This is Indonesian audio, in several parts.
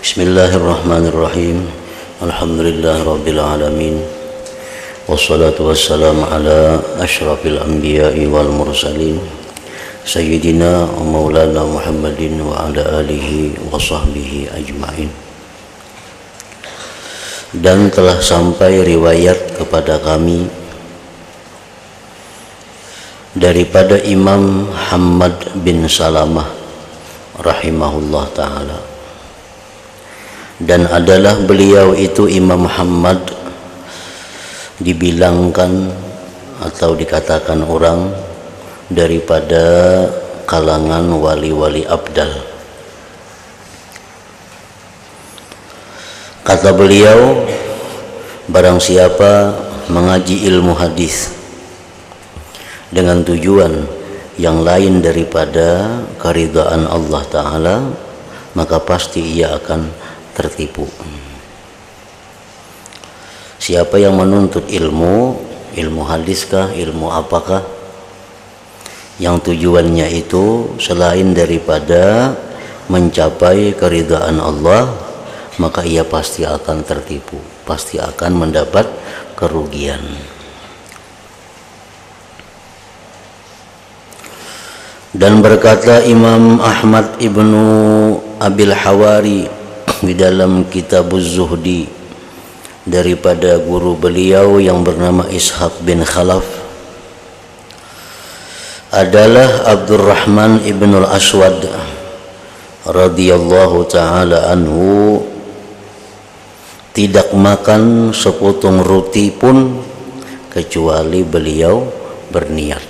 Bismillahirrahmanirrahim. Alhamdulillahirabbil alamin. Wassalatu wassalamu ala asyrafil anbiya'i wal mursalin sayyidina wa maulana Muhammadin wa ala alihi wa sahbihi ajma'in. Dan telah sampai riwayat kepada kami daripada Imam Hammad bin Salamah rahimahullah ta'ala, dan adalah beliau itu Imam Muhammad dibilangkan atau dikatakan orang daripada kalangan wali-wali abdal. Kata beliau, barang siapa mengaji ilmu hadis dengan tujuan yang lain daripada keridhaan Allah Ta'ala, maka pasti ia akan tertipu. Siapa yang menuntut ilmu hadiskah, ilmu apakah, yang tujuannya itu selain daripada mencapai keridhaan Allah, maka ia pasti akan tertipu, pasti akan mendapat kerugian. Dan berkata Imam Ahmad ibnu Abil Hawari di dalam Kitabuz Zuhdi daripada guru beliau yang bernama Ishaq bin Khalaf, adalah Abdurrahman ibnul Aswad radhiyallahu ta'ala anhu tidak makan sepotong roti pun kecuali beliau berniat.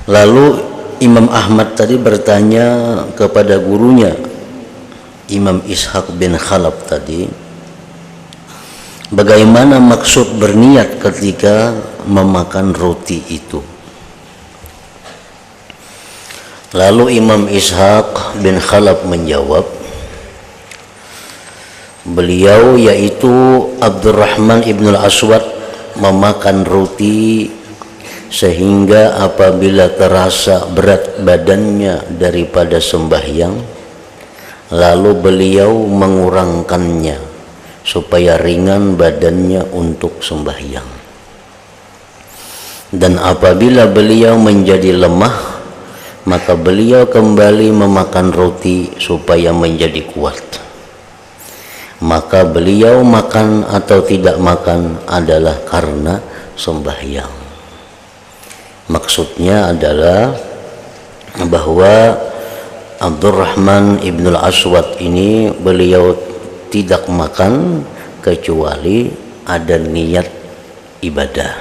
Lalu Imam Ahmad tadi bertanya kepada gurunya Imam Ishaq bin Khalaf tadi, bagaimana maksud berniat ketika memakan roti itu? Lalu Imam Ishaq bin Khalaf menjawab, beliau yaitu Abdurrahman ibnul Aswad memakan roti sehingga apabila terasa berat badannya daripada sembahyang, lalu beliau mengurangkannya supaya ringan badannya untuk sembahyang. Dan apabila beliau menjadi lemah, maka beliau kembali memakan roti supaya menjadi kuat. Maka beliau makan atau tidak makan adalah karena sembahyang. Maksudnya adalah bahwa Abdurrahman ibnul Aswad ini beliau tidak makan kecuali ada niat ibadah,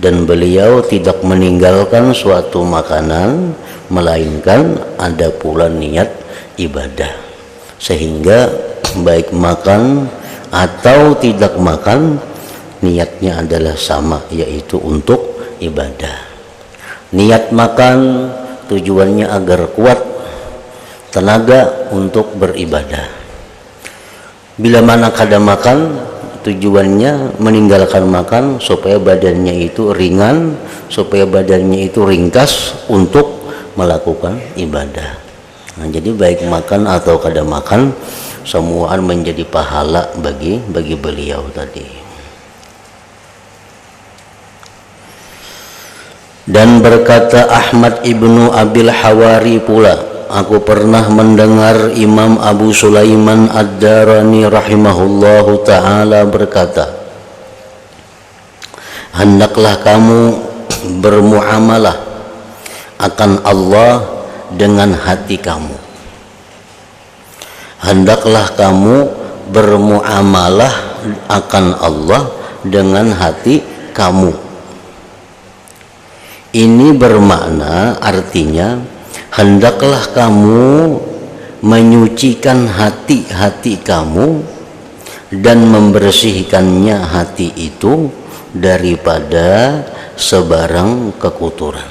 dan beliau tidak meninggalkan suatu makanan melainkan ada pula niat ibadah, sehingga baik makan atau tidak makan niatnya adalah sama, yaitu untuk ibadah. Niat makan tujuannya agar kuat tenaga untuk beribadah. Bila mana kada makan, tujuannya meninggalkan makan supaya badannya itu ringan, supaya badannya itu ringkas untuk melakukan ibadah. Nah, jadi baik makan atau kada makan, semuaan menjadi pahala bagi beliau tadi. Dan berkata Ahmad ibnu Abil Hawari pula, aku pernah mendengar Imam Abu Sulaiman Ad-Darani rahimahullahu ta'ala berkata, hendaklah kamu bermuamalah akan Allah dengan hati kamu. Hendaklah kamu bermuamalah akan Allah dengan hati kamu. Ini bermakna, artinya hendaklah kamu menyucikan hati-hati kamu dan membersihkannya hati itu daripada sebarang kekotoran.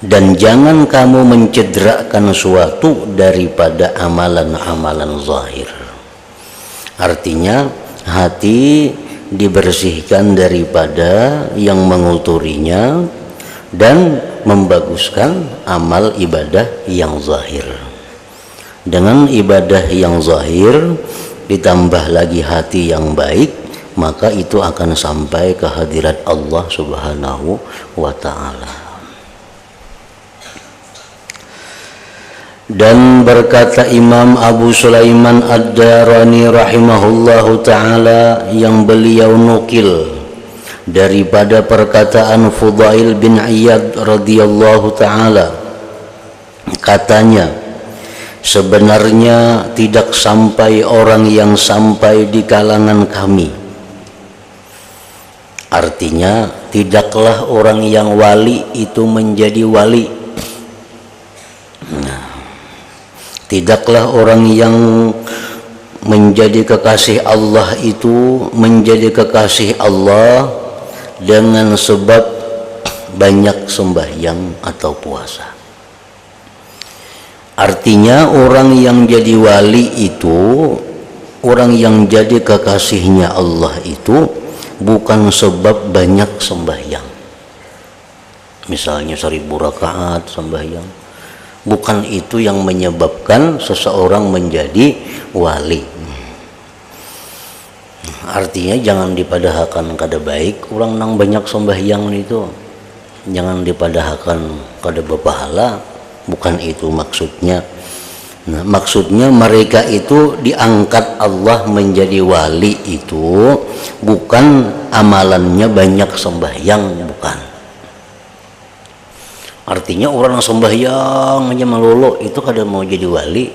Dan jangan kamu mencederakan suatu daripada amalan-amalan zahir. Artinya hati dibersihkan daripada yang mengotorinya dan membaguskan amal ibadah yang zahir. Dengan ibadah yang zahir ditambah lagi hati yang baik, maka itu akan sampai ke hadirat Allah Subhanahu wa ta'ala. Dan berkata Imam Abu Sulaiman Ad-Darani rahimahullahu ta'ala, yang beliau nukil daripada perkataan Fudail bin Iyad radhiyallahu ta'ala, katanya, sebenarnya tidak sampai orang yang sampai di kalangan kami. Artinya tidaklah orang yang wali itu menjadi wali. Nah, tidaklah orang yang menjadi kekasih Allah itu menjadi kekasih Allah dengan sebab banyak sembahyang atau puasa. Artinya orang yang jadi wali itu, orang yang jadi kekasihnya Allah itu bukan sebab banyak sembahyang. Misalnya 1000 rakaat sembahyang, bukan itu yang menyebabkan seseorang menjadi wali. Artinya jangan dipadahkan kada baik orang nang banyak sembahyang itu, jangan dipadahkan kada berpahala, bukan itu maksudnya. Nah, maksudnya mereka itu diangkat Allah menjadi wali itu bukan amalannya banyak sembahyang, bukan. Artinya orang yang sembahyang aja melulu itu kada mau jadi wali.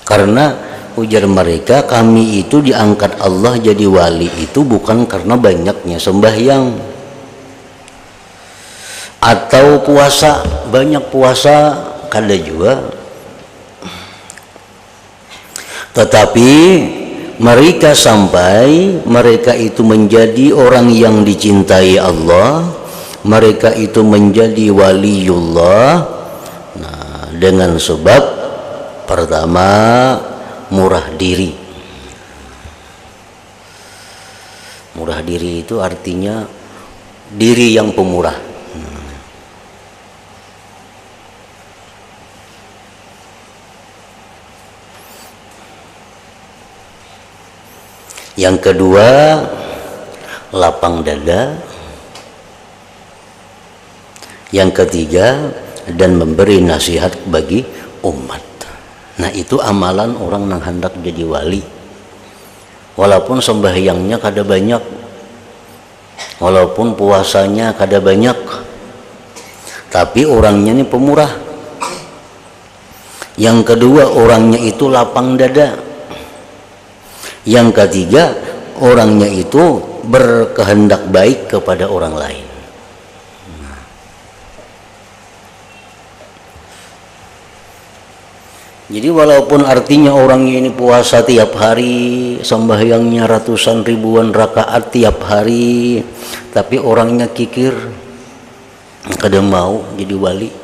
Karena ujar mereka, kami itu diangkat Allah jadi wali itu bukan karena banyaknya sembahyang atau puasa, banyak puasa kada juga, tetapi mereka sampai mereka itu menjadi orang yang dicintai Allah, mereka itu menjadi waliullah. Nah, dengan sebab pertama murah diri. Murah diri itu artinya diri yang pemurah. Yang kedua, lapang dada. Yang ketiga, dan memberi nasihat bagi umat. Nah, itu amalan orang yang hendak jadi wali. Walaupun sembahyangnya kada banyak, walaupun puasanya kada banyak, tapi orangnya ini pemurah. Yang kedua, orangnya itu lapang dada. Yang ketiga, orangnya itu berkehendak baik kepada orang lain. Jadi walaupun artinya orangnya ini puasa tiap hari, sembahyangnya ratusan ribuan rakaat tiap hari, tapi orangnya kikir, kada mau jadi wali,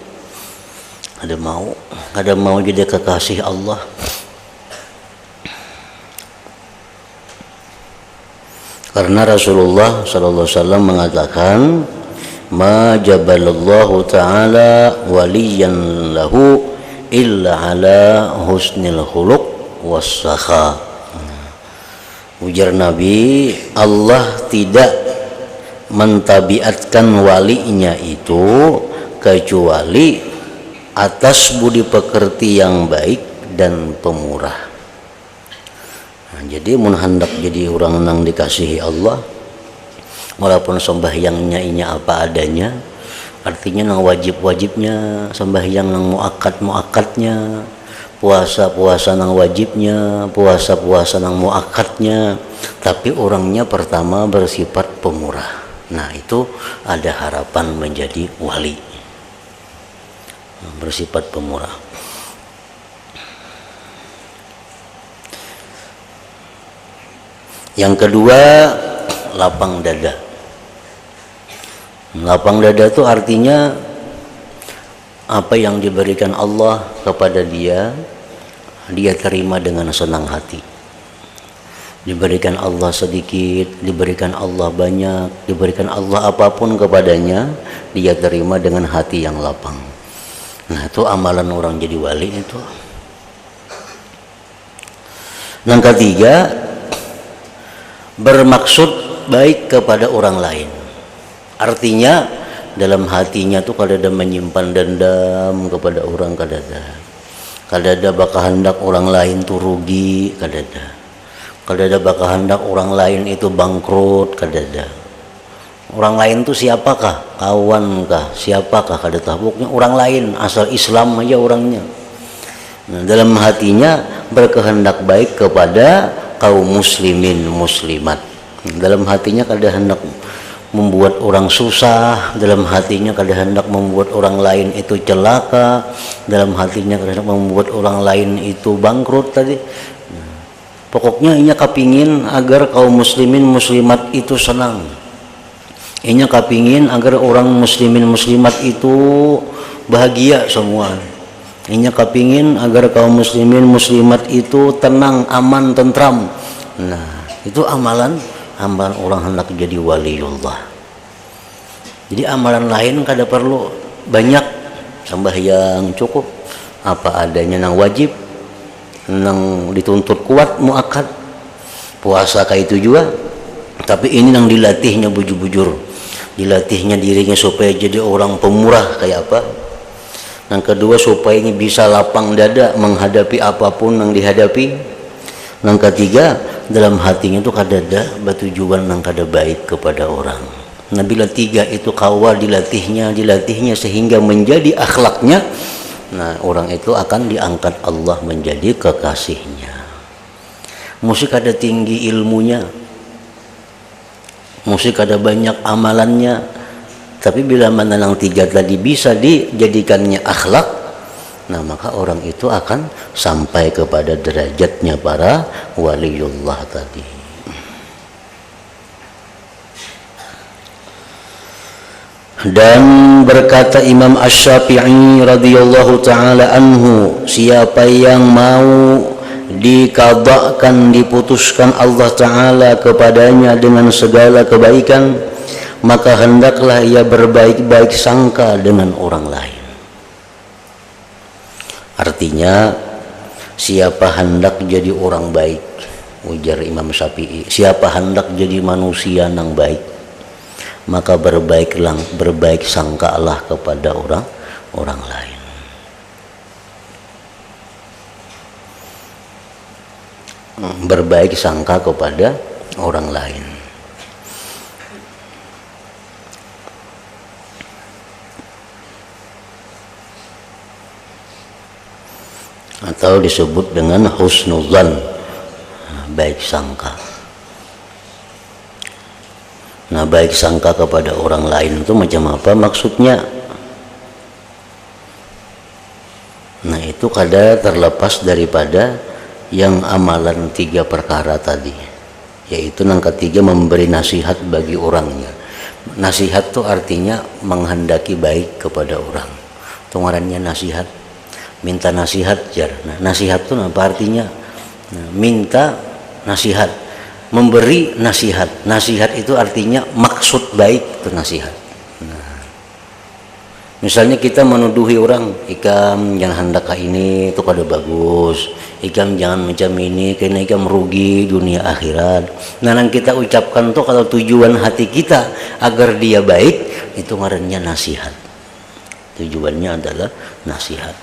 kada mau jadi kekasih Allah. Karena Rasulullah sallallahu alaihi wasallam mengatakan, ma jabalallahu ta'ala waliyan lahu illa ala husnil khuluq wassakha. Ujar Nabi, Allah tidak mentabiatkan walinya itu kecuali atas budi pekerti yang baik dan pemurah. Nah, jadi mun hendak jadi orang nang dikasihi Allah, walaupun sembahyangnya ini apa adanya, artinya nang wajib-wajibnya, sembahyang nang muakkad-muakkadnya, puasa-puasa nang wajibnya, puasa-puasa nang muakkadnya, tapi orangnya pertama bersifat pemurah. Nah, itu ada harapan menjadi wali, bersifat pemurah. Yang kedua, lapang dada. Lapang dada itu artinya apa yang diberikan Allah kepada dia, dia terima dengan senang hati. diberikan Allah sedikit, diberikan Allah banyak, diberikan Allah apapun kepadanya, dia terima dengan hati yang lapang. Nah, itu amalan orang jadi wali itu. Yang ketiga, bermaksud baik kepada orang lain. Artinya dalam hatinya tuh kadada menyimpan dendam kepada orang, kadada bakal hendak orang lain tuh rugi, kadada bakal hendak orang lain itu bangkrut, kadada. Orang lain tuh siapakah? Kawankah? Siapakah? Kadada. Pokoknya orang lain, asal Islam aja orangnya. Nah, dalam hatinya berkehendak baik kepada kaum muslimin muslimat. Dalam hatinya kadada hendak membuat orang susah, dalam hatinya kadang hendak membuat orang lain itu celaka, dalam hatinya kadang hendak membuat orang lain itu bangkrut tadi. Pokoknya inya kapingin agar kaum muslimin muslimat itu senang. Inya kapingin agar orang muslimin muslimat itu bahagia semua. Inya kapingin agar kaum muslimin muslimat itu tenang, aman, tentram. Nah, itu amalan orang hendak jadi waliullah. Jadi amalan lain kada perlu banyak, sembahyang cukup apa adanya nang wajib, nang dituntut kuat muakkad, puasa kayak itu juga. Tapi ini nang dilatihnya bujur-bujur, dilatihnya dirinya supaya jadi orang pemurah kayak apa. Yang kedua supaya ini bisa lapang dada menghadapi apapun yang dihadapi. Yang ketiga, dalam hatinya itu kadada batujuan yang kada baik kepada orang. Nah, bila tiga itu kawal dilatihnya sehingga menjadi akhlaknya, nah orang itu akan diangkat Allah menjadi kekasihnya. Mesti kada tinggi ilmunya, mesti kada banyak amalannya, tapi bila mana yang tiga tadi bisa dijadikannya akhlak, nah maka orang itu akan sampai kepada derajatnya para waliullah tadi. Dan berkata Imam Asy-Syafi'i radhiyallahu taala anhu, siapa yang mau dikadhakan, diputuskan Allah taala kepadanya dengan segala kebaikan, maka hendaklah ia berbaik-baik sangka dengan orang lain. Artinya, siapa hendak jadi orang baik, ujar Imam Syafi'i, siapa hendak jadi manusia yang baik, maka berbaik sangkalah kepada orang lain. Berbaik sangka kepada orang lain. Atau disebut dengan husnuzan, baik sangka. Nah, baik sangka kepada orang lain itu macam apa maksudnya? Nah, itu kada terlepas daripada yang amalan tiga perkara tadi, yaitu yang ketiga memberi nasihat bagi orangnya. Nasihat itu artinya menghendaki baik kepada orang. Tungarannya nasihat, minta nasihat jar. Nah, nasihat itu apa artinya? Nah, minta nasihat, memberi nasihat. Nasihat itu artinya maksud baik itu nasihat. Nah, misalnya kita menuduhi orang, ikam jangan hendak ini itu kada bagus, ikam jangan macam ini karena ikam merugi dunia akhirat. Nah, yang kita ucapkan tuh kalau tujuan hati kita agar dia baik, itu ngarannya nasihat. Tujuannya adalah nasihat.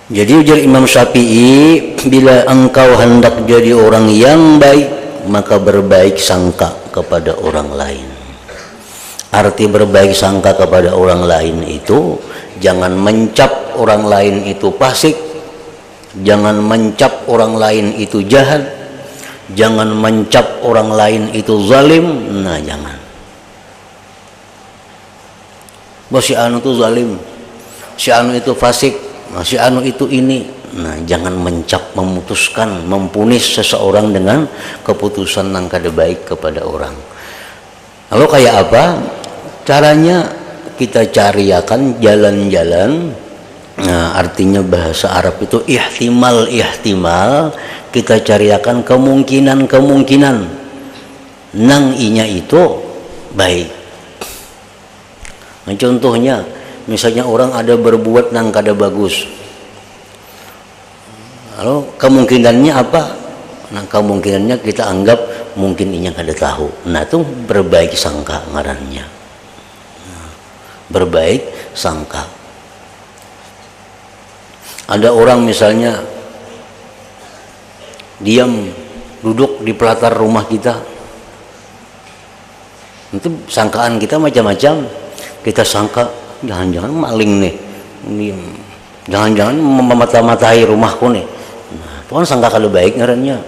Jadi ujar Imam Syafi'i, bila engkau hendak jadi orang yang baik, maka berbaik sangka kepada orang lain. Arti berbaik sangka kepada orang lain itu, jangan mencap orang lain itu fasik, jangan mencap orang lain itu jahat, jangan mencap orang lain itu zalim. Nah, jangan. Bahwa si anu itu zalim, si anu itu fasik, si anu itu ini. Nah, jangan mencap, memutuskan, mempunis seseorang dengan keputusan yang kada baik kepada orang. Lalu kayak apa caranya? Kita cariakan jalan-jalan Nah, artinya bahasa Arab itu ihtimal kita cariakan kemungkinan nang inya itu baik. Nah, contohnya misalnya orang ada berbuat nang kada bagus, lalu kemungkinannya apa? Nah, kemungkinannya kita anggap mungkin inya kada tahu. Nah, itu berbaik sangka ngarannya. Berbaik sangka. Ada orang misalnya diam duduk di pelatar rumah kita, itu sangkaan kita macam-macam. Kita sangka jangan-jangan maling nih, jangan-jangan memata-matai rumahku nih. Nah, itu kan sangka kalau baik ngarannya.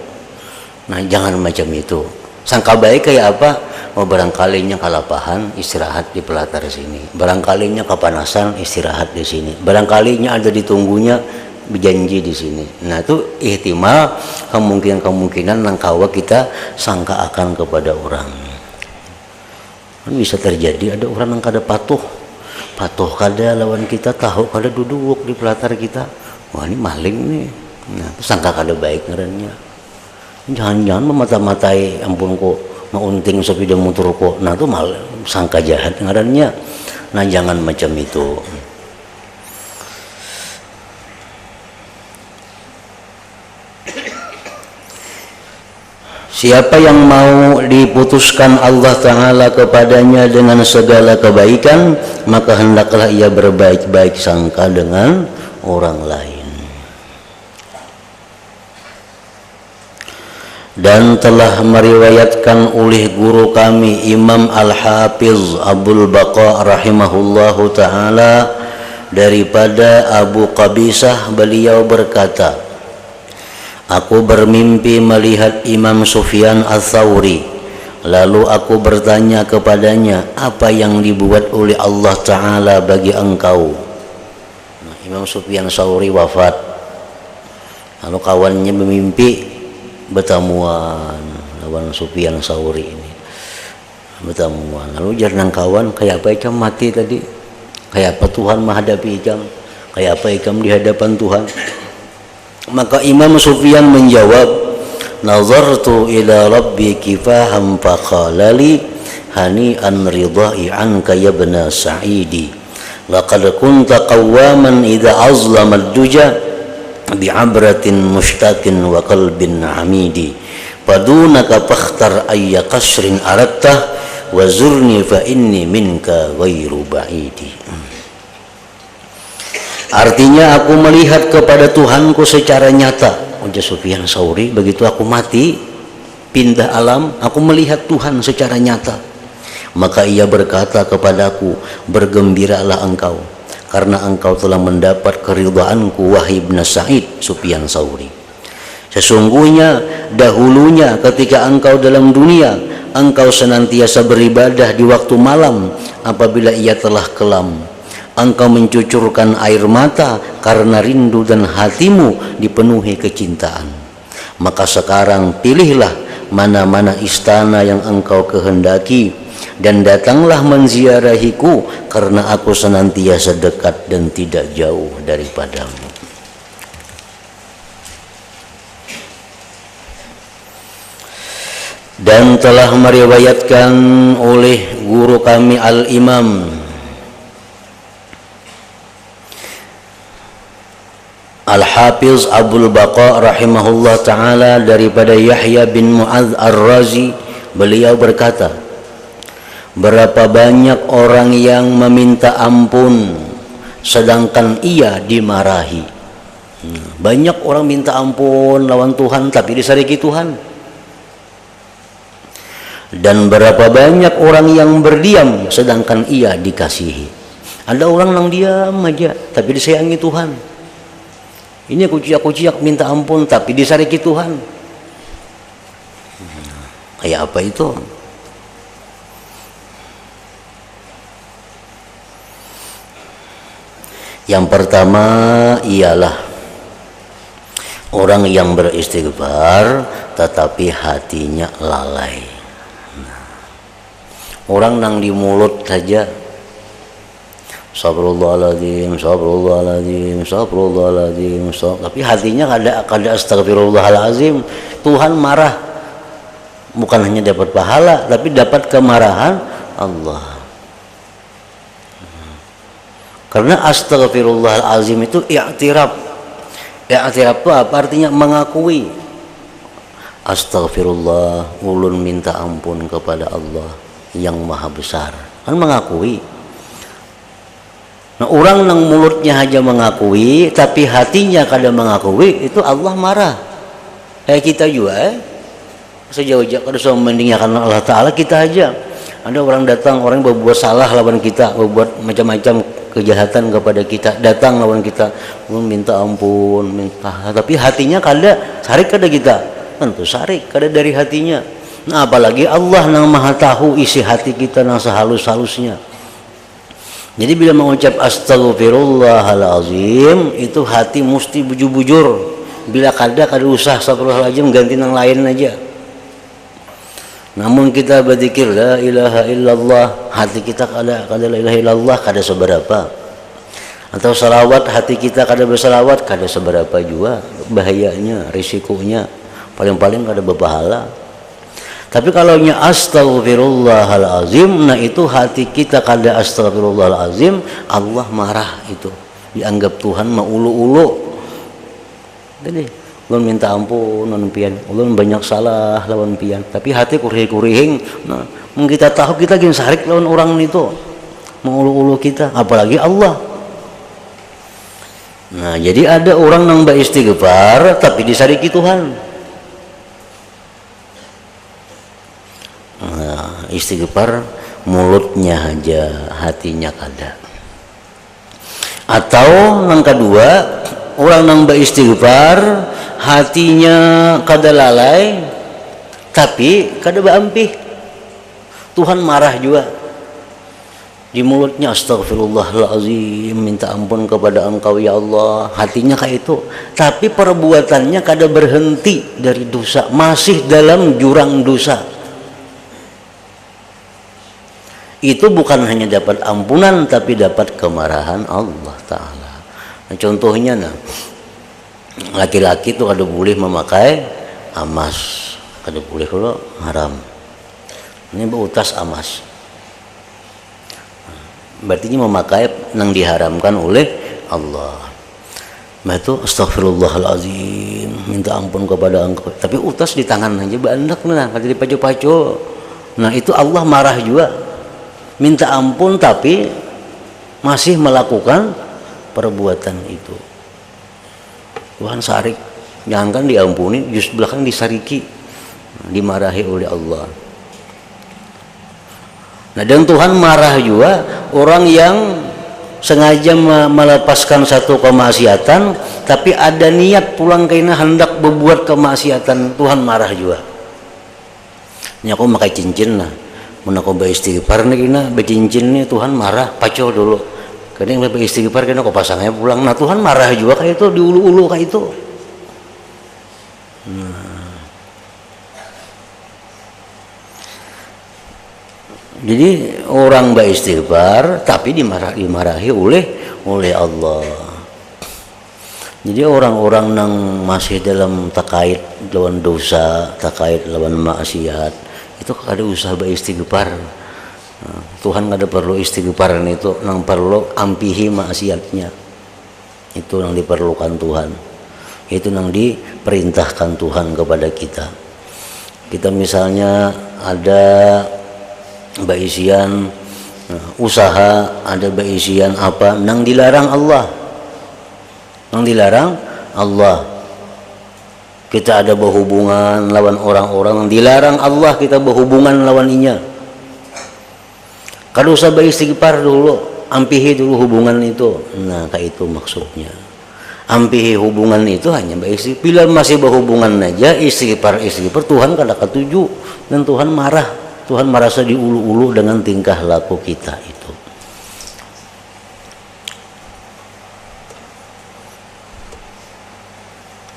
Nah, jangan macam itu. Sangka baik kayak apa? Oh, barangkalinya kalapahan, istirahat di pelatar sini. Barangkalinya kepanasan, istirahat di sini. Barangkalinya ada ditunggunya, berjanji di sini. Nah, itu ihtimal kemungkinan nang kawa kita sangka akan kepada orang. Bisa terjadi ada orang yang kada patuh kada lawan kita, tahu kada duduk di pelatar kita. Wah, ini maling nih. Nah, itu sangka kada baik ngarannya. Jangan-jangan memata-matai, ampun kok maunting sepeda motor kok. Nah, itu mal sangka jahat ngarannya. Nah, jangan macam itu. Siapa yang mau diputuskan Allah Ta'ala kepadanya dengan segala kebaikan, maka hendaklah ia berbaik-baik sangka dengan orang lain. Dan telah meriwayatkan oleh guru kami Imam Al-Hafiz Abdul Baqa rahimahullahu ta'ala daripada Abu Qabisah, beliau berkata, aku bermimpi melihat Imam Sufyan Ats-Tsauri, lalu aku bertanya kepadanya, apa yang dibuat oleh Allah Ta'ala bagi engkau? Nah, Imam Sufyan Ats-Tsauri wafat, lalu kawannya bermimpi bertamuan lawan Sufyan Ats-Tsauri ini, bertamuan. Lalu jarang kawan, kayak apa ikam mati tadi, kayak apa Tuhan menghadapi ikam, kayak apa ikam di hadapan Tuhan? Maka Imam Sufyan menjawab, nazartu ila rabbi kifaham faqala li hani'an ridai anka ya ibna sa'idi laqad kunta qawwaman idza azlama ad-duja bi'abratin mushtaqin wa qalbin hamidi padunaka fakhtar ayya qasrin arattah wa zurni fa inni minka ghairu ba'idi. Artinya aku melihat kepada Tuhanku secara nyata. Ujar Sufyan Ats-Tsauri, begitu aku mati pindah alam, aku melihat Tuhan secara nyata. Maka ia berkata kepadaku, bergembiralah engkau karena engkau telah mendapat keridhaanku wahai ibn Sa'id. Sufyan Ats-Tsauri, sesungguhnya dahulunya ketika engkau dalam dunia, engkau senantiasa beribadah di waktu malam. Apabila ia telah kelam, engkau mencucurkan air mata karena rindu dan hatimu dipenuhi kecintaan. Maka sekarang pilihlah mana-mana istana yang engkau kehendaki dan datanglah menziarahiku karena aku senantiasa dekat dan tidak jauh daripadamu. Dan telah meriwayatkan oleh guru kami Al-Imam Al-Hafiz Abdul Baqa rahimahullah ta'ala daripada Yahya bin Mu'adz Ar-Razi, beliau berkata, berapa banyak orang yang meminta ampun sedangkan ia dimarahi. Banyak orang minta ampun lawan Tuhan tapi disariki Tuhan. Dan berapa banyak orang yang berdiam sedangkan ia dikasihi. Ada orang yang diam aja tapi disayangi Tuhan. Ini kuciak-kuciak minta ampun tapi disariki Tuhan. Kayak apa itu? Yang pertama ialah orang yang beristighfar tetapi hatinya lalai. Orang nang di mulut saja Astagfirullahaladzim, astagfirullahaladzim, astagfirullahaladzim, tapi hatinya kada astagfirullahaladzim, Tuhan marah. Bukan hanya dapat pahala, tapi dapat kemarahan Allah. Karena astagfirullahaladzim itu i'tiraf. I'tiraf itu apa artinya? Mengakui. Astagfirullah, ulun minta ampun kepada Allah yang maha besar. Kan mengakui. Nah, orang yang mulutnya aja mengakui tapi hatinya kada mengakui, itu Allah marah. Kayak kita juga sejauh-jauh kada usah mendinggalkan Allah Ta'ala. Kita aja ada orang datang, orang berbuat salah lawan kita, berbuat macam-macam kejahatan kepada kita, datang lawan kita, minta ampun, tapi hatinya kada sarik kada kita, tentu sarik kada dari hatinya. Nah, apalagi Allah yang maha tahu isi hati kita yang sehalus-halusnya. Jadi bila mengucap astagfirullahalazim, itu hati mesti bujur-bujur. Bila kada usah astagfirullahalazim, ganti yang lain aja. Namun kita berzikir la ilaha illallah, hati kita kada la ilaha illallah kada seberapa. Atau salawat, hati kita kada bersalawat kada seberapa juga. Bahayanya, risikonya paling-paling kada berpahala. Tapi kalau nya astagfirullahalazim, nah itu hati kita kada astagfirullahalazim, Allah marah itu. Dianggap Tuhan maulu-ulu. Jadi ulun minta ampun lawan pian, ulun banyak salah lawan pian, tapi hati kurih-kurihing. Nah, kita tahu kita gin sarik lawan orang itu, maulu-ulu kita, apalagi Allah. Nah, jadi ada orang yang beristighfar tapi disariki Tuhan. Nah, istighfar mulutnya aja, hatinya kada. Atau yang kedua, orang yang beristighfar hatinya kada lalai tapi kada baampih, Tuhan marah juga. Di mulutnya astagfirullahalazim, minta ampun kepada Engkau ya Allah, hatinya kayak itu, tapi perbuatannya kada berhenti dari dosa, masih dalam jurang dosa. Itu bukan hanya dapat ampunan tapi dapat kemarahan Allah Ta'ala. Nah, contohnya laki-laki itu kada boleh memakai emas, kada boleh kalau haram. Ini berutas emas, berarti memakai yang diharamkan oleh Allah. Nah itu astagfirullahalazim, minta ampun kepada Engkau, tapi utas di tangan aja bandak kada dipacu-pacu. Nah itu Allah marah juga. Minta ampun tapi masih melakukan perbuatan itu, Tuhan sarik. Jangankan diampuni, justru belakang disariki, dimarahi oleh Allah. Nah, dan Tuhan marah juga orang yang sengaja melepaskan satu kemaksiatan tapi ada niat pulang kaina hendak berbuat kemaksiatan, Tuhan marah juga. Ini aku pakai cincin lah, mun aku beristighfar nih kena becincin nih, Tuhan marah, paco dulu. Karena yang beristighfar kena kok pasangnya pulang. Nah Tuhan marah juga kayak itu, diulu-ulu kayak itu. Nah. Jadi orang beristighfar tapi dimarahi oleh Allah. Jadi orang-orang yang masih dalam terkait lawan dosa, terkait lawan maksiat, itu kada usah beristighfar. Nah, Tuhan kada perlu istighfar itu, nang perlu ampihi maksiatnya. Itu yang diperlukan Tuhan. Itu yang diperintahkan Tuhan kepada kita. Kita misalnya ada baisian usaha, ada baisian apa nang dilarang Allah. Nang dilarang Allah. Kita ada berhubungan lawan orang-orang yang dilarang Allah, kita berhubungan lawan inya. Kalau usah beristighfar dulu, ampihi dulu hubungan itu. Nah, kayak itu maksudnya. Ampihi hubungan itu hanya beristighfar. Bila masih berhubungan aja istighfar Tuhan kada ketuju dan Tuhan marah. Tuhan merasa diulu-ulu dengan tingkah laku kita itu.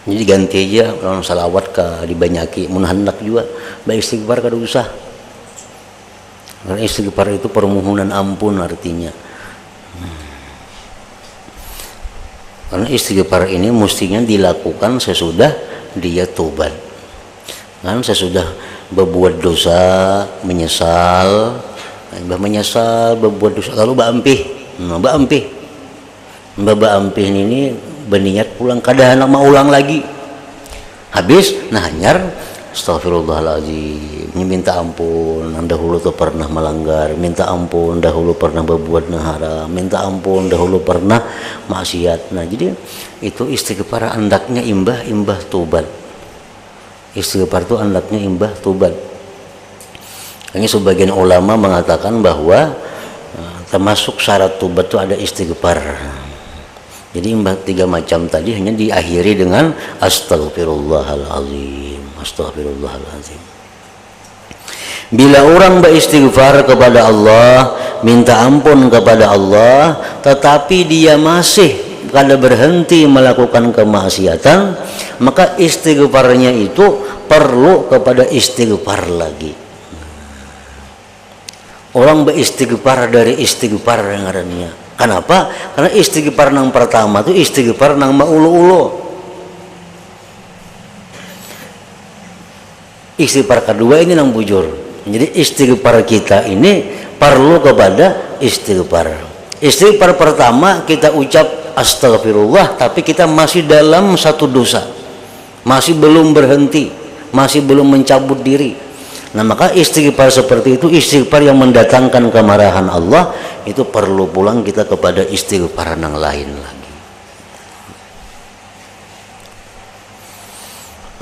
Jadi ganti aja orang salawat ke dibanyaki, mun hendak juga beristighfar kada usah. Karena istighfar itu permohonan ampun artinya. Karena istighfar ini mestinya dilakukan sesudah dia tobat. Kan sesudah berbuat dosa, menyesal, berbuat dosa lalu baampih ini berniat pulang kada nak mau ulang lagi. Habis nyar astagfirullahaladzim, minta ampun dahulu tuh pernah melanggar, minta ampun dahulu pernah berbuat haram, minta ampun dahulu pernah maksiat. Nah, jadi itu istighfar andaknya imbah tobat. Istighfar itu andaknya imbah tobat. Ini sebagian ulama mengatakan bahwa termasuk syarat tobat itu ada istighfar. Jadi imbah 3 macam tadi hanya diakhiri dengan astagfirullahaladzim. Astagfirullahaladzim. Bila orang beristighfar kepada Allah, minta ampun kepada Allah, tetapi dia masih kada berhenti melakukan kemaksiatan, maka istighfarnya itu perlu kepada istighfar lagi. Orang beristighfar dari istighfar yang ngarannya. Kenapa? Karena istighfar yang pertama itu istighfar yang ma'ulu-ulu. Istighfar kedua ini yang bujur. Jadi istighfar kita ini perlu kepada istighfar. Istighfar pertama kita ucap astagfirullah, tapi kita masih dalam satu dosa, masih belum berhenti, masih belum mencabut diri. Nah, maka istighfar seperti itu, istighfar yang mendatangkan kemarahan Allah, itu perlu pulang kita kepada istighfar yang lain lagi.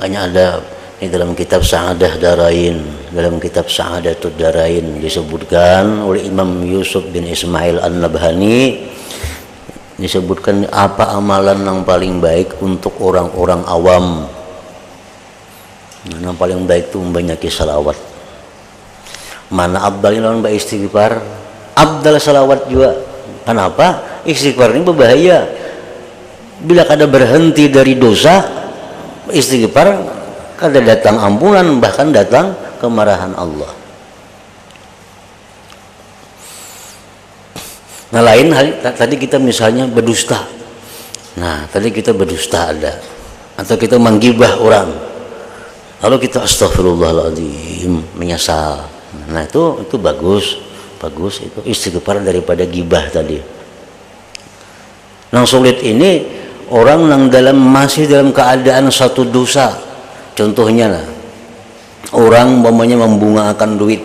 Hanya ada di dalam kitab Sa'adah Darain, dalam kitab Sa'adatud Darain disebutkan oleh Imam Yusuf bin Ismail An-Nabhani, disebutkan apa amalan yang paling baik untuk orang-orang awam. Yang paling baik itu membanyaki salawat. Mana abdalnya lawan istighfar? Abdal salawat juga. Kenapa? Istighfar ini berbahaya. Bila kada berhenti dari dosa, istighfar kada datang ampunan, bahkan datang kemarahan Allah. Nah, lain hal tadi kita misalnya berdusta. Nah, tadi kita berdusta ada, atau kita menggibah orang, lalu kita astagfirullahaladzim, menyesal. Nah, itu bagus itu istighfar daripada gibah tadi. Yang sulit ini orang yang masih dalam keadaan satu dosa. Contohnya lah, orang membungakan duit.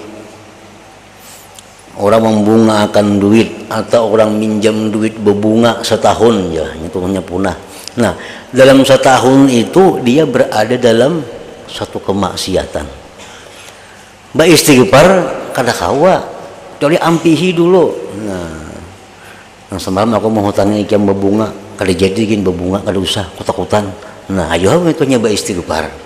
Orang membungakan duit atau orang minjam duit berbunga setahun ya, hitungnya punah. Nah, dalam setahun itu dia berada dalam satu kemaksiatan. Mbak istighfar kada kawa, kecuali ampihi dulu. Nah, semalam aku mau hutangnya ikan berbunga, kada jadikin berbunga, kada usah kutakutan. Nah, ayo itu nyoba istighfar.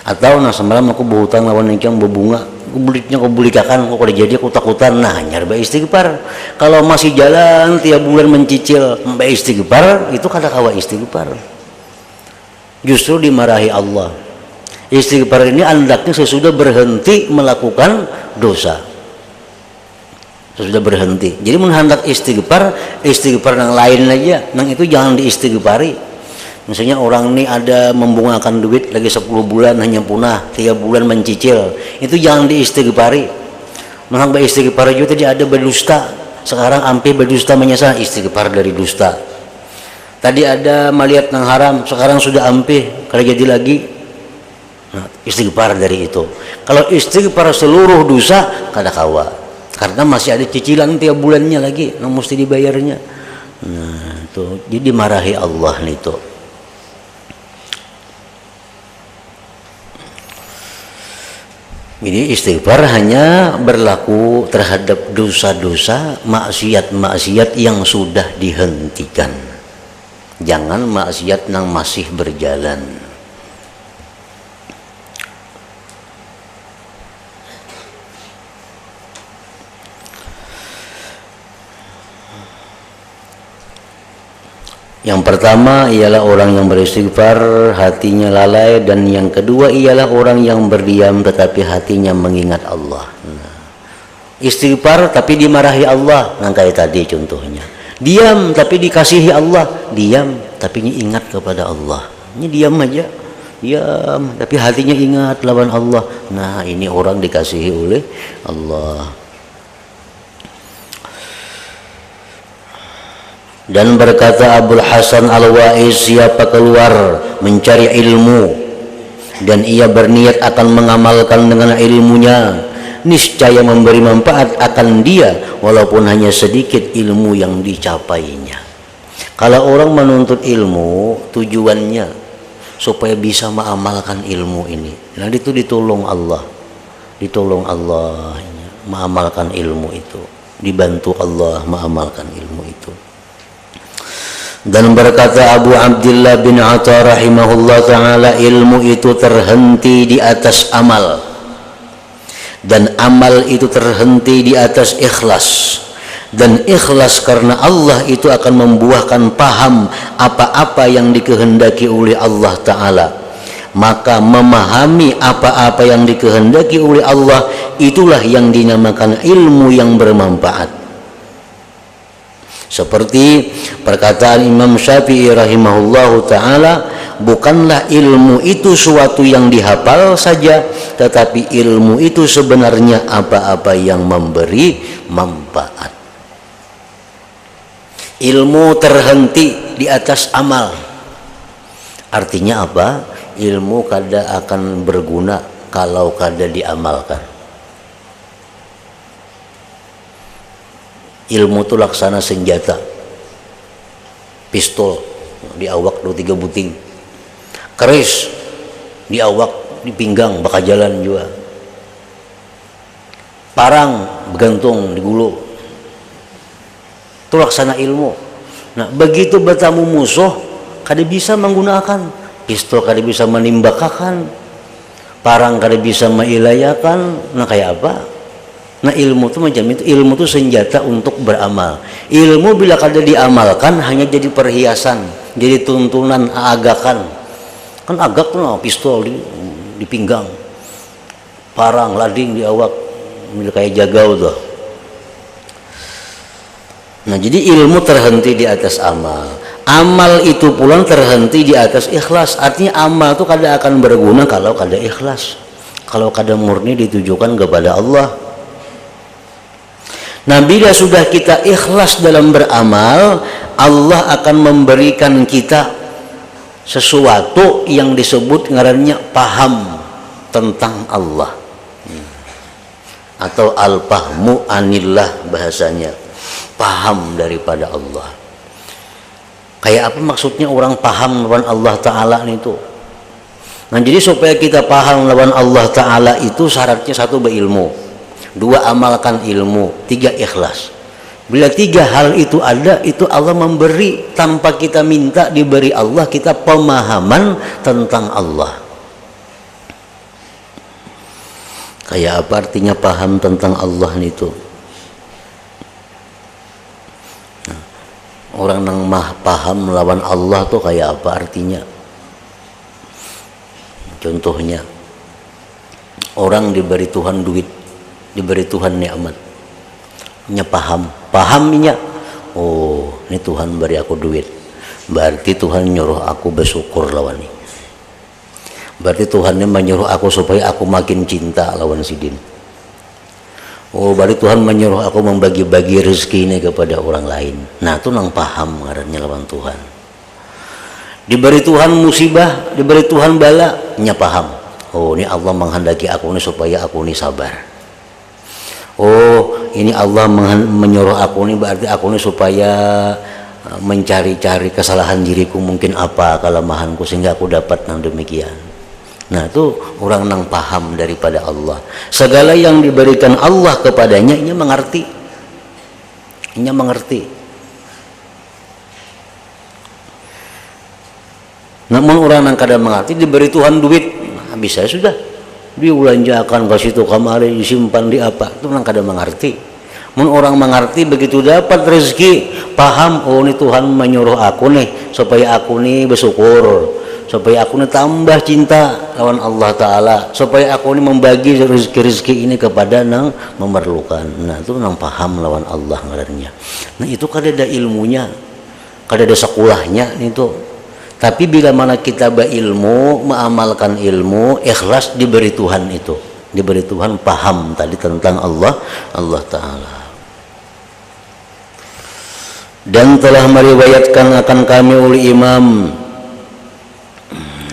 Atau semalam aku berhutang lawan ikan berbunga, aku belikan, kok kada jadi aku takutan. Nah, nyarba istighfar. Kalau masih jalan tiap bulan mencicil mbak istighfar, itu kada kawa istighfar. Justru dimarahi Allah. Istighfar ini andaknya sesudah berhenti melakukan dosa, sesudah berhenti. Jadi menghendak istighfar yang lain aja, yang itu jangan diistighfari. Misalnya orang ini ada membungakan duit lagi 10 bulan hanya punah, 3 bulan mencicil, itu jangan diistighfari. Menghamba istighfar juga tadi ada berdusta, sekarang hampir berdusta menyesal, istighfar dari dusta. Tadi ada melihat yang haram, sekarang sudah hampir kalau jadi lagi. Nah, istighfar dari itu. Kalau istighfar seluruh dosa kada kawa, karena masih ada cicilan tiap bulannya lagi yang mesti dibayarnya. Nah, itu jadi marahi Allah nih itu. Jadi istighfar hanya berlaku terhadap dosa-dosa, maksiat-maksiat yang sudah dihentikan. Jangan maksiat yang masih berjalan. Yang pertama ialah orang yang beristighfar hatinya lalai, dan yang kedua ialah orang yang berdiam tetapi hatinya mengingat Allah. Nah, istighfar tapi dimarahi Allah, nah kayak tadi contohnya. Diam tapi dikasihi Allah, diam. tapi ini ingat kepada Allah. Ini diam aja, diam, tapi hatinya ingat lawan Allah. Nah, ini orang dikasihi oleh Allah. Dan berkata Abul Hasan Al-Waiz, siapa keluar mencari ilmu dan ia berniat akan mengamalkan dengan ilmunya, niscaya memberi manfaat akan dia walaupun hanya sedikit ilmu yang dicapainya. Kalau orang menuntut ilmu tujuannya supaya bisa mengamalkan ilmu ini, nah itu ditolong Allah, mengamalkan ilmu itu, dibantu Allah mengamalkan ilmu itu. Dan berkata Abu Abdullah bin Atha rahimahullah ta'ala, ilmu itu terhenti di atas amal, dan amal itu terhenti di atas ikhlas, dan ikhlas karena Allah itu akan membuahkan paham apa-apa yang dikehendaki oleh Allah Ta'ala. Maka memahami apa-apa yang dikehendaki oleh Allah, itulah yang dinamakan ilmu yang bermanfaat. Seperti perkataan Imam Syafi'i rahimahullahu ta'ala, bukanlah ilmu itu suatu yang dihafal saja, tetapi ilmu itu sebenarnya apa-apa yang memberi manfaat. Ilmu terhenti di atas amal, artinya apa? Ilmu kada akan berguna kalau kada diamalkan. Ilmu itu laksana senjata, pistol di awak 2-3 buting, keris di awak, di pinggang bakal jalan juga, parang bergantung di gulu, itu laksana ilmu. Nah, begitu bertemu musuh kada bisa menggunakan pistol, kada bisa menembakkan parang, kada bisa mengilayakan. Nah, kayak apa? Nah, ilmu itu macam itu. Ilmu itu senjata untuk beramal. Ilmu bila kada diamalkan hanya jadi perhiasan, jadi tuntunan, agakan. Kan agak tuh pistol di pinggang, parang lading di awak, kayak jagau tuh. Nah, jadi ilmu terhenti di atas amal. Amal itu pula terhenti di atas ikhlas. Artinya amal itu kada akan berguna kalau kada ikhlas, kalau kada murni ditujukan kepada Allah. Nah, bila sudah kita ikhlas dalam beramal, Allah akan memberikan kita sesuatu yang disebut ngarannya paham tentang Allah, atau al-fahmu anillah bahasanya, paham daripada Allah. Kayak apa maksudnya orang paham lawan Allah Ta'ala itu? Nah, jadi supaya kita paham lawan Allah Ta'ala itu syaratnya satu, berilmu, 2 amalkan ilmu, 3 ikhlas. Bila 3 hal itu ada, itu Allah memberi tanpa kita minta, diberi Allah kita pemahaman tentang Allah. Kayak apa artinya paham tentang Allah itu? Nah, orang yang paham melawan Allah tuh kayak apa artinya? Contohnya, orang diberi Tuhan duit, diberi Tuhan nikmat, nya pahamnya, oh ini Tuhan beri aku duit, berarti Tuhan nyuruh aku bersyukur lawan ini, berarti Tuhan menyuruh aku supaya aku makin cinta lawan sidin. Oh, berarti Tuhan menyuruh aku membagi-bagi rezeki ini kepada orang lain. Nah, itu nang paham ngarannya lawan Tuhan. Diberi Tuhan musibah, diberi Tuhan bala, nya paham, oh ini Allah menghendaki aku ini supaya aku ini sabar. Oh, ini Allah menyuruh aku ini berarti aku ini supaya mencari-cari kesalahan diriku, mungkin apa kelemahanku sehingga aku dapat nang demikian. Nah, itu orang nang paham daripada Allah. Segala yang diberikan Allah kepadanya, ini mengerti. Ini mengerti. Namun orang nang kada mengerti, diberi Tuhan duit, nah, bisa sudah diulanjakan ke situ kamari, disimpan di apa, itu orang kada mengerti. Mun orang mengerti, begitu dapat rezeki, paham, oh ini Tuhan menyuruh aku nih supaya aku nih bersyukur, supaya aku nih tambah cinta lawan Allah Ta'ala, supaya aku nih membagi rezeki ini kepada yang memerlukan. Nah, itu nang paham lawan Allah ngarannya. Nah, itu kada ada ilmunya, kada ada sekolahnya itu. Tapi bila mana kita berilmu, mengamalkan ilmu, ikhlas diberi Tuhan itu. Diberi Tuhan paham tadi tentang Allah Ta'ala. Dan telah meriwayatkan akan kami oleh Imam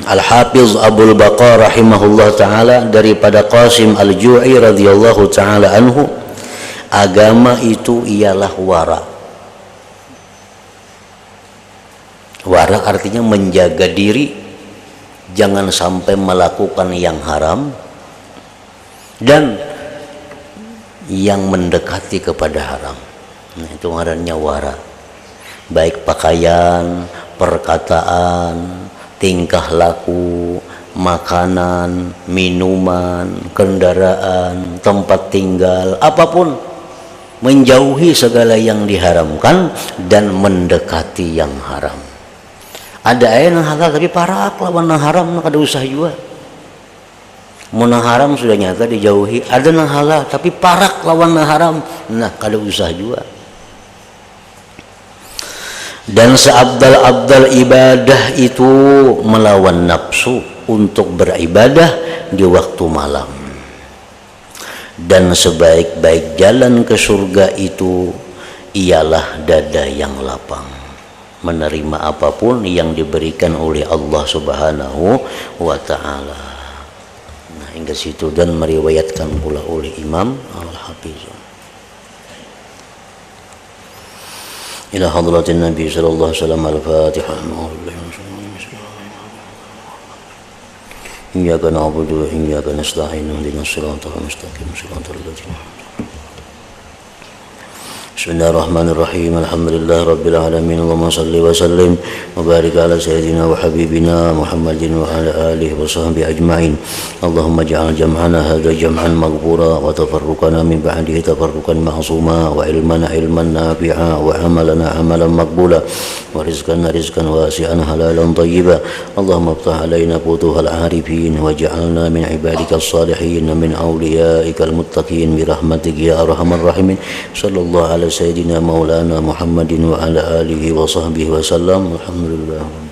Al-Hafiz Abul Baqar rahimahullah ta'ala daripada Qasim Al-Ju'i radhiyallahu ta'ala anhu, agama itu ialah wara. Wara artinya menjaga diri, jangan sampai melakukan yang haram dan yang mendekati kepada haram. Nah, itu ngarannya wara. Baik pakaian, perkataan, tingkah laku, makanan, minuman, kendaraan, tempat tinggal, apapun, menjauhi segala yang diharamkan dan mendekati yang haram. Ada ayat yang halal tapi parak lawan yang haram kada usah juga. Mun haram sudah nyata dijauhi, ada yang halal tapi parak lawan yang haram, nah kada usah juga. Dan seabdal-abdal ibadah itu melawan nafsu untuk beribadah di waktu malam. Dan sebaik-baik jalan ke surga itu ialah dada yang lapang, menerima apapun yang diberikan oleh Allah Subhanahu wa ta'ala. Nah, hingga situ. Dan meriwayatkan pula oleh Imam Al-Hafiz ila hadratin Nabi sallallahu alaihi wasallam. Al-Fatihah. Iyyaka na'budu wa iyyaka nasta'in. Ihdinas siratal mustaqim. Siratal ladzina Bismillahirrahmanirrahim. Alhamdulillah Rabbil Alamin. Allahumma salli wa sallim wa barik ala Sayyidina wa Habibina Muhammadin wa ala alihi wa sahbihi ajma'in. Allahumma ja'al jam'ana hadha jam'an maghfura wa tafarruqana min ba'dihi tafarruqan ma'suma wa ilmana ilman nafi'a wa amalana amalan maqbula wa rizqana rizqan wasi'an halalan tayyiba. Allahumma iftah alaina futuhal arifin wa ja'alna min ibadika as-salihin min awliyaika al-muttaqin bi rahmatika ya arhamar rahimin. Sallallahu ala Sayyidina Maulana Muhammadin wa ala alihi wa sahbihi wa sallam. Alhamdulillah.